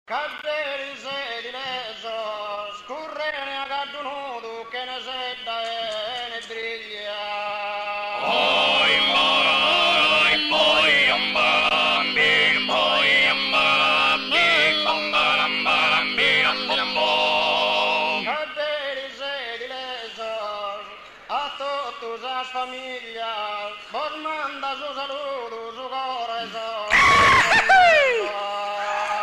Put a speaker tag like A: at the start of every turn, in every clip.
A: Caderi sei dileso, scurrene a cadunudo che ne sedda e ne briglia.
B: Oi marai, poi ambarambir, poi ambarambir, ambarambir, ambirambom.
A: Caderi sei dileso, a tutte as famiglie, vos manda su saludo, su corazón.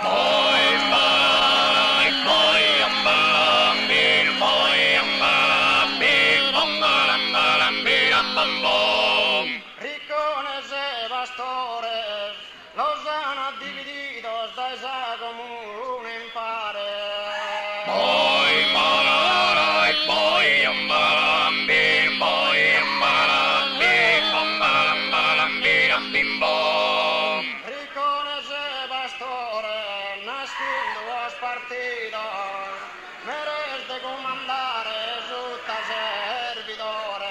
B: Poi marai, poi ambarambir, poi ambarambir, ambarambir, ambambom.
A: Riccones e pastores, los han divididos da esa comune en pares.
B: Poi marai, poi ambarambir, poi ambarambir, ambarambir, ambimbom.
A: Riccones e pastores, nasciendo los partidos, meres de comandare sutta servidores.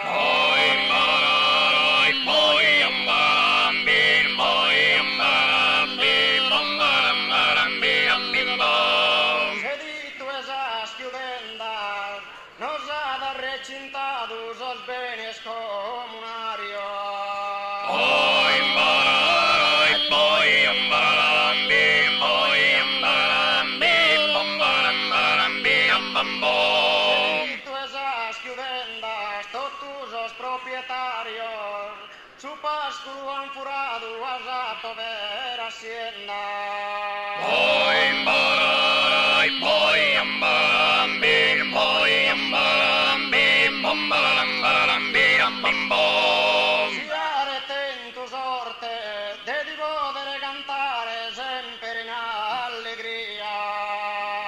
B: Poi marai, poi ambarambir, poi ambarambir, ambarambir, ambimbom.
A: Sedito esas chiudendas, nos ha da recintados os benes comunarios.
B: Poi marai, poi ambarambir, poi ambarambir, ambarambir, ambambom.
A: Sedito esas chiudendas, todos os propietarios, su pascu han furado as ato ver hacienda.
B: Poi marai, poi ambarambir, poi ambarambir, ambarambir, ambambom.
A: Siarete in tu sorte, devi poter cantare sempre in allegria.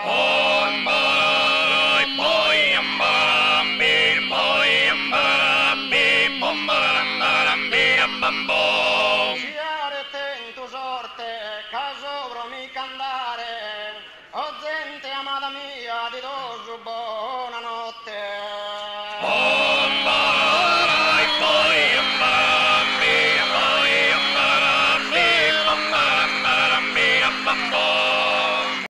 B: Poi marai, poi ambarambir, poi ambarambir, ambarambir, ambambom.
A: Siarete in tu sorte, caso mi cantare.